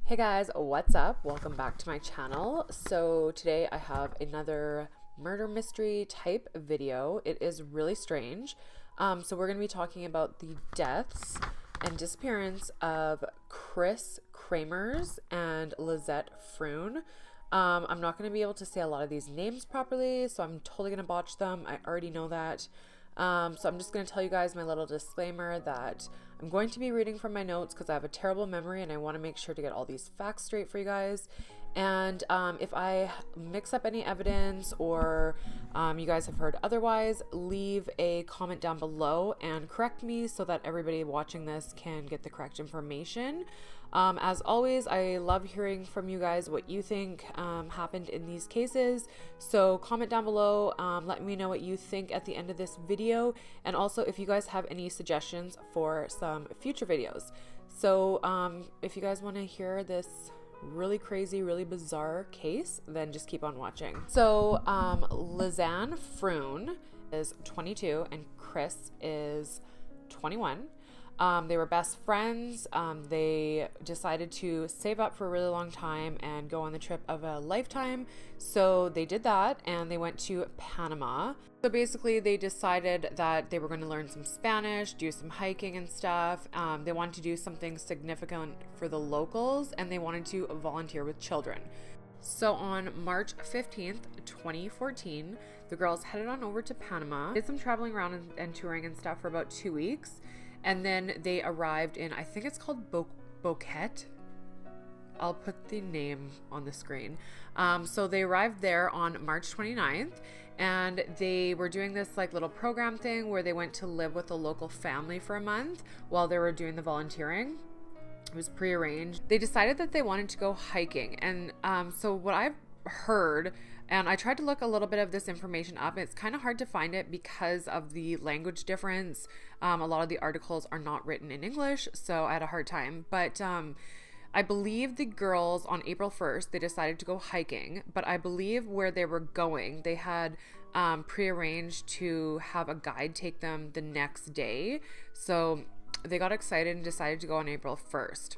Hey guys, what's up? Welcome back to my channel. So today I have another murder mystery type video. It is really strange. So we're going to be talking about the deaths and disappearance of Kris Kremers and Lisette Froon. I'm not going to be able to say a lot of these names properly, so I'm totally going to botch them. I already know that. So I'm just going to tell you guys my little disclaimer that I'm going to be reading from my notes because I have a terrible memory and I want to make sure to get all these facts straight for you guys. And if I mix up any evidence or you guys have heard otherwise, leave a comment down below and correct me so that everybody watching this can get the correct information. As always, I love hearing from you guys what you think happened in these cases. So comment down below, let me know what you think at the end of this video, and also if you guys have any suggestions for some future videos. So if you guys want to hear this really crazy, really bizarre case, then just keep on watching. So Lisanne Froon is 22 and Kris is 21. They were best friends. They decided to save up for a really long time and go on the trip of a lifetime. So they did that and they went to Panama. So basically they decided that they were going to learn some Spanish, do some hiking and stuff. They wanted to do something significant for the locals and they wanted to volunteer with children. So on March 15th, 2014, the girls headed on over to Panama, did some traveling around and touring and stuff for about 2 weeks. And then they arrived in, I think it's called Boquete. I'll put the name on the screen. So they arrived there on March 29th and they were doing this like little program thing where they went to live with a local family for a month while they were doing the volunteering. It was prearranged. They decided that they wanted to go hiking. And so what I've heard, and I tried to look a little bit of this information up. It's kind of hard to find it because of the language difference. A lot of the articles are not written in English, so I had a hard time. But I believe the girls on April 1st, they decided to go hiking. But I believe where they were going, they had prearranged to have a guide take them the next day. So they got excited and decided to go on April 1st.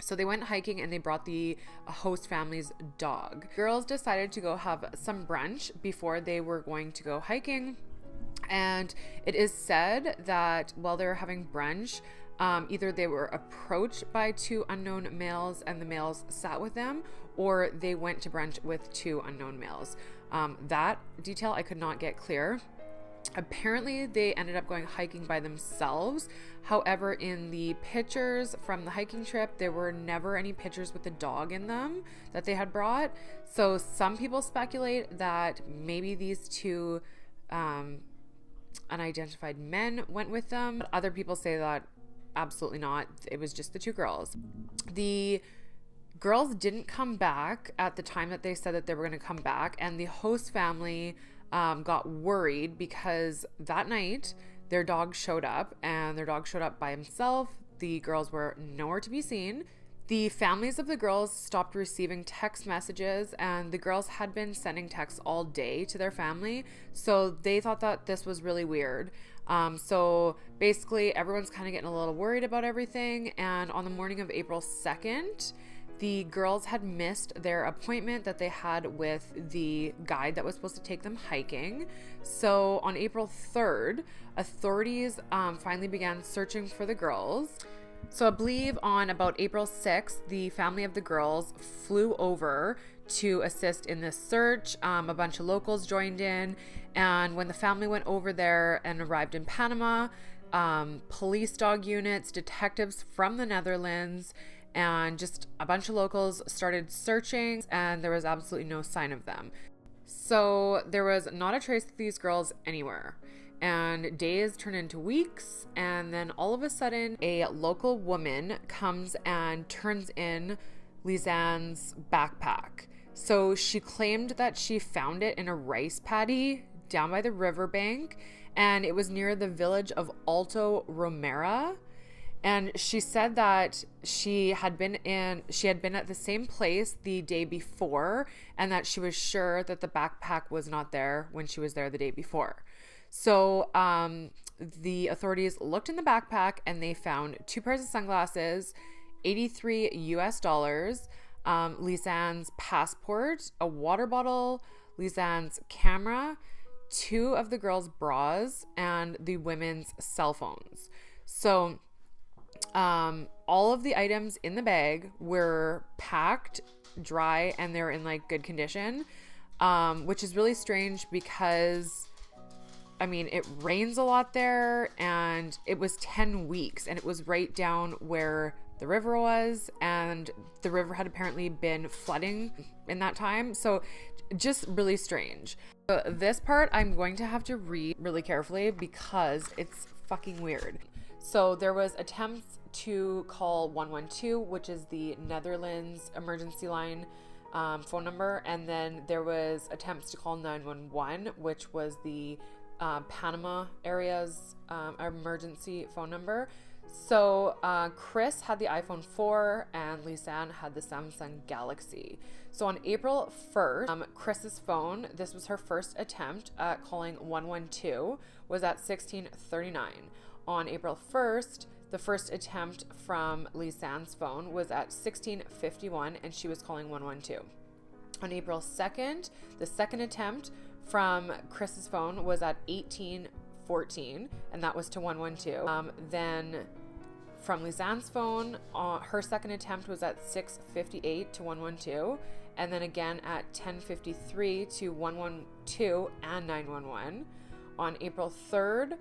So they went hiking and they brought the host family's dog. Girls decided to go have some brunch before they were going to go hiking. And it is said that while they were having brunch, either they were approached by two unknown males and the males sat with them, or they went to brunch with two unknown males. That detail I could not get clear. Apparently they ended up going hiking by themselves. However, in the pictures from the hiking trip, there were never any pictures with the dog in them that they had brought. So some people speculate that maybe these two unidentified men went with them. Other people say that absolutely not. It was just the two girls. The girls didn't come back at the time that they said that they were going to come back, and the host family got worried because that night their dog showed up, and their dog showed up by himself. The girls were nowhere to be seen. The families of the girls stopped receiving text messages, and the girls had been sending texts all day to their family, so they thought that this was really weird. So basically everyone's kind of getting a little worried about everything, and on the morning of April 2nd, the girls had missed their appointment that they had with the guide that was supposed to take them hiking. So on April 3rd, authorities finally began searching for the girls. So I believe on about April 6th, the family of the girls flew over to assist in this search. A bunch of locals joined in, and when the family went over there and arrived in Panama, police dog units, detectives from the Netherlands, and just a bunch of locals started searching, and there was absolutely no sign of them. So there was not a trace of these girls anywhere. And days turn into weeks, and then all of a sudden a local woman comes and turns in Lisanne's backpack. So she claimed that she found it in a rice paddy down by the riverbank, and it was near the village of Alto Romera. And she said that she had been at the same place the day before, and that she was sure that the backpack was not there when she was there the day before. So the authorities looked in the backpack and they found 2 pairs of sunglasses, $83 US, Lisanne's passport, a water bottle, Lisanne's camera, 2 of the girls' bras, and the women's cell phones. So all of the items in the bag were packed, dry, and they're in like good condition, which is really strange because I mean, it rains a lot there, and it was 10 weeks, and it was right down where the river was, and the river had apparently been flooding in that time. So just really strange. This part I'm going to have to read really carefully because it's fucking weird. So there was attempts to call 112, which is the Netherlands emergency line phone number, and then there was attempts to call 911, which was the Panama area's emergency phone number. So Kris had the iPhone 4 and Lisanne had the Samsung Galaxy. So on April 1st, Kris's phone, this was her first attempt at calling 112, was at 16:39. On April 1st, the first attempt from Lisanne's phone was at 16:51, and she was calling 112. On April 2nd, the second attempt from Kris's phone was at 18:14, and that was to 112. Then from Lisanne's phone, her second attempt was at 6:58 to 112, and then again at 10:53 to 112 and 911. On April 3rd,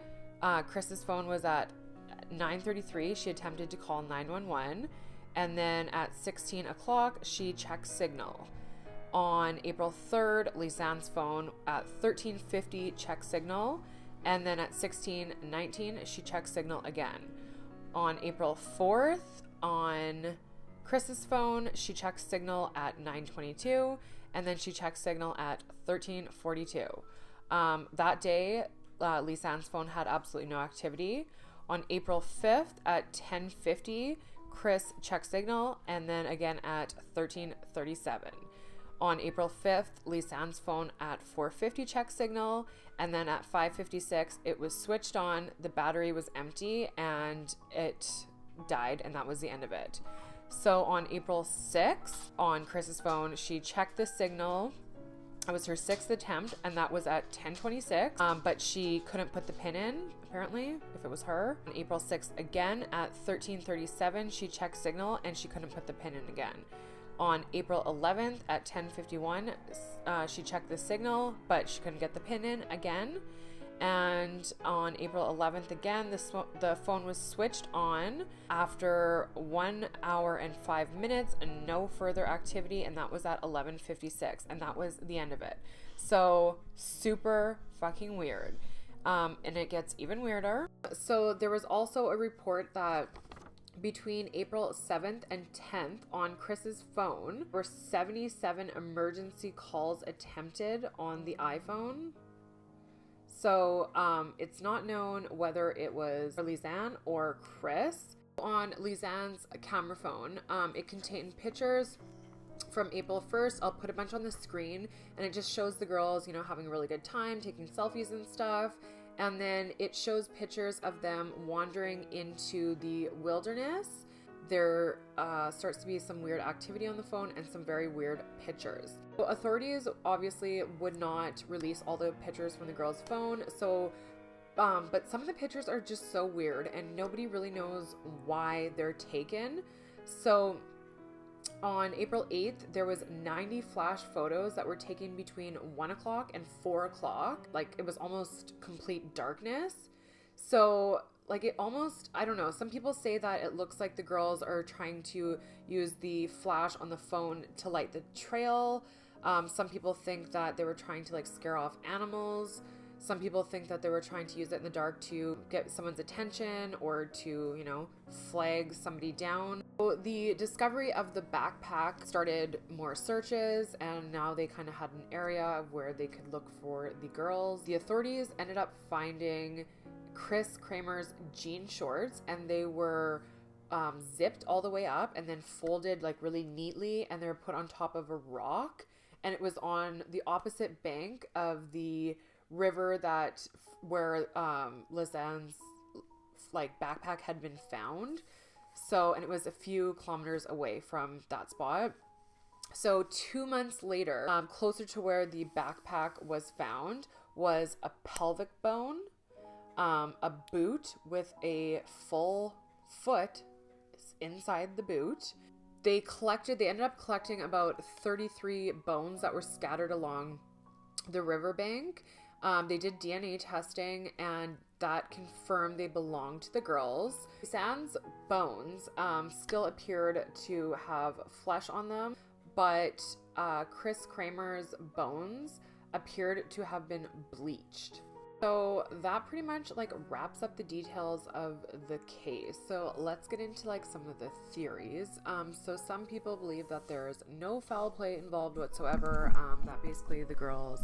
Kris's phone was at 9:33. She attempted to call 911, and then at 16 o'clock, she checked signal. On April 3rd, Lisanne's phone at 13:50 checked signal, and then at 16:19 she checked signal again. On April 4th, on Kris's phone, she checked signal at 9:22, and then she checked signal at 13:42. That day, Lisanne's phone had absolutely no activity. On April 5th at 10:50, Kris checked signal, and then again at 13:37. On April 5th, Lisanne's phone at 4:50 checked signal, and then at 5:56 it was switched on, the battery was empty, and it died, and that was the end of it. So on April 6th, on Kris's phone, she checked the signal. It was her 6th attempt, and that was at 10:26, but she couldn't put the pin in, apparently, if it was her. On April 6th, again at 13:37, she checked signal, and she couldn't put the pin in again. On April 11th at 10:51, she checked the signal, but she couldn't get the pin in again. And on April 11th again, the phone was switched on after 1 hour and 5 minutes and no further activity, and that was at 11:56, and that was the end of it. So super fucking weird. And it gets even weirder. So there was also a report that between April 7th and 10th on Kris's phone were 77 emergency calls attempted on the iPhone. So it's not known whether it was Lisanne or Kris. On Lisanne's camera phone, it contained pictures from April 1st. I'll put a bunch on the screen, and it just shows the girls, having a really good time, taking selfies and stuff. And then it shows pictures of them wandering into the wilderness. There starts to be some weird activity on the phone and some very weird pictures. So authorities obviously would not release all the pictures from the girl's phone. So, but some of the pictures are just so weird, and nobody really knows why they're taken. So on April 8th, there was 90 flash photos that were taken between 1 o'clock and 4 o'clock. Like, it was almost complete darkness. So, like, it almost, I don't know, some people say that it looks like the girls are trying to use the flash on the phone to light the trail. Some people think that they were trying to, like, scare off animals. Some people think that they were trying to use it in the dark to get someone's attention or to, flag somebody down. So the discovery of the backpack started more searches, and now they kind of had an area where they could look for the girls. The authorities ended up finding Kris Kremers jean shorts, and they were zipped all the way up and then folded like really neatly, and they were put on top of a rock, and it was on the opposite bank of the river where Lisanne's like backpack had been found. So, and it was a few kilometers away from that spot. So 2 months later, closer to where the backpack was found, was a pelvic bone, a boot with a full foot inside the boot. They ended up collecting about 33 bones that were scattered along the riverbank. They did DNA testing, and that confirmed they belonged to the girls. Lisanne's bones still appeared to have flesh on them, but Kris Kremers' bones appeared to have been bleached. So that pretty much like wraps up the details of the case. So let's get into like some of the theories. So some people believe that there's no foul play involved whatsoever, that basically the girls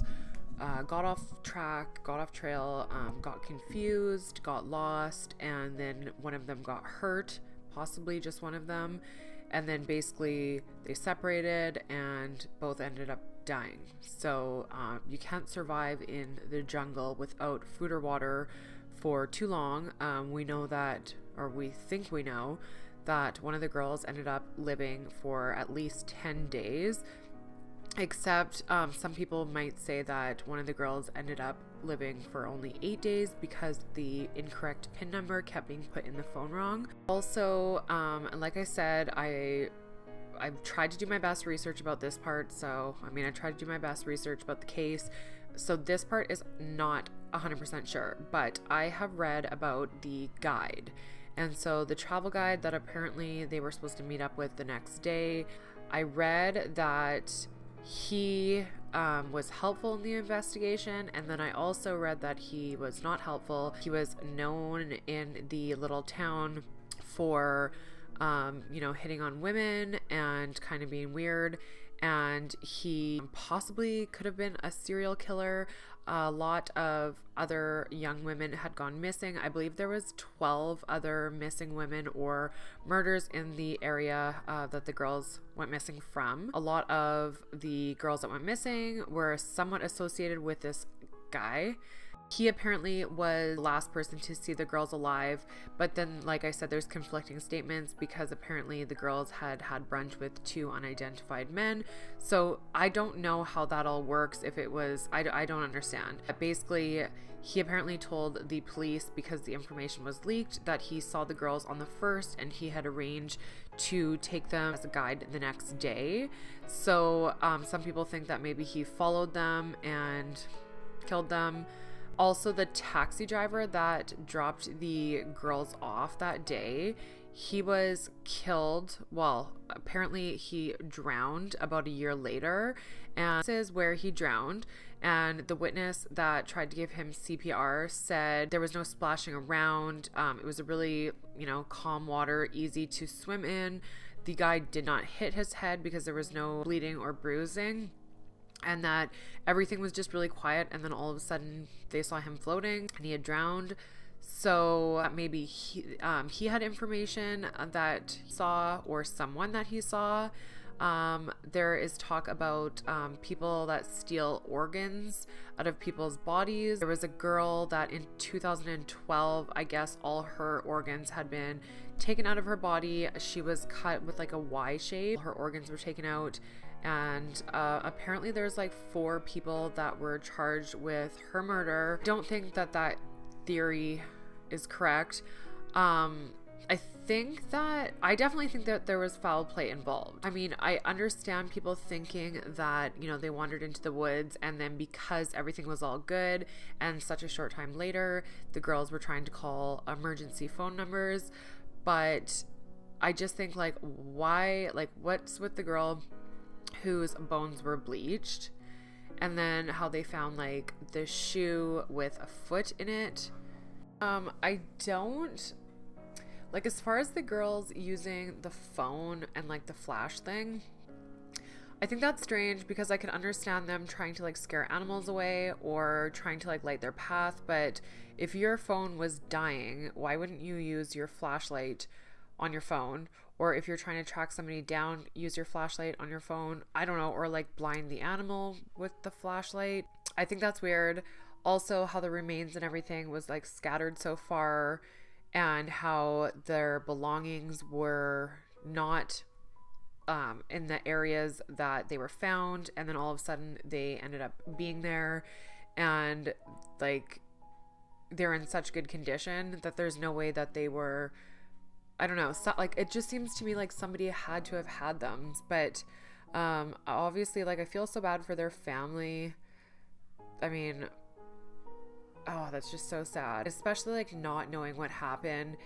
got off track, got off trail, got confused, got lost, and then one of them got hurt, possibly just one of them. And then basically they separated and both ended up dying. So you can't survive in the jungle without food or water for too long. We know that, or we think we know, that one of the girls ended up living for at least 10 days. Except some people might say that one of the girls ended up living for only 8 days because the incorrect PIN number kept being put in the phone wrong. Also, like I said, I've tried to do my best research about this part. So, I tried to do my best research about the case. So this part is not 100% sure, but I have read about the guide. And so the travel guide that apparently they were supposed to meet up with the next day, I read that he was helpful in the investigation, and then I also read that he was not helpful. He was known in the little town for hitting on women and kind of being weird, and he possibly could have been a serial killer. A lot of other young women had gone missing. I believe there was 12 other missing women or murders in the area that the girls went missing from. A lot of the girls that went missing were somewhat associated with this guy. He apparently was the last person to see the girls alive, but then, like I said, there's conflicting statements because apparently the girls had had brunch with 2 unidentified men. So I don't know how that all works. If it was, I don't understand. Basically, he apparently told the police, because the information was leaked, that he saw the girls on the 1st and he had arranged to take them as a guide the next day. So some people think that maybe he followed them and killed them. Also, the taxi driver that dropped the girls off that day, he was killed. Well, apparently he drowned about a year later, and this is where he drowned. And the witness that tried to give him CPR said there was no splashing around. It was a really, calm water, easy to swim in. The guy did not hit his head because there was no bleeding or bruising, and that everything was just really quiet, and then all of a sudden they saw him floating and he had drowned. So maybe he had information that he saw, or someone that he saw. There is talk about people that steal organs out of people's bodies. There was a girl that in 2012, I guess all her organs had been taken out of her body. She was cut with like a Y shape. Her organs were taken out. And apparently there's like 4 people that were charged with her murder. Don't think that theory is correct. I definitely think that there was foul play involved. I understand people thinking that, they wandered into the woods, and then because everything was all good and such a short time later, the girls were trying to call emergency phone numbers. But I just think why, what's with the girl whose bones were bleached, and then how they found the shoe with a foot in it. I don't as far as the girls using the phone and the flash thing, I think that's strange, because I can understand them trying to scare animals away or trying to light their path. But if your phone was dying, why wouldn't you use your flashlight on your phone? Or if you're trying to track somebody down, use your flashlight on your phone. I don't know. Or blind the animal with the flashlight. I think that's weird. Also, how the remains and everything was scattered so far and how their belongings were not in the areas that they were found, and then all of a sudden they ended up being there, and like they're in such good condition that there's no way that they were, I don't know, so, like it just seems to me like somebody had to have had them. But obviously, like, I feel so bad for their family. I mean, oh, that's just so sad, especially like not knowing what happened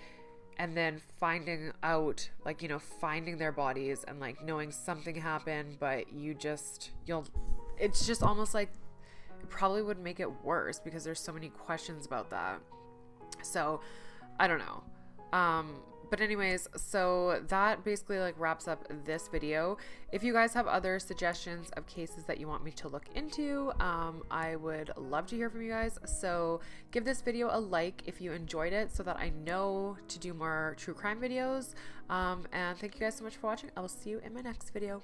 and then finding out, like, you know, finding their bodies and like knowing something happened, but it's just almost like it probably would make it worse because there's so many questions about that. So I don't know. But anyways, so that basically like wraps up this video. If you guys have other suggestions of cases that you want me to look into, I would love to hear from you guys. So give this video a like if you enjoyed it so that I know to do more true crime videos. And thank you guys so much for watching. I will see you in my next video.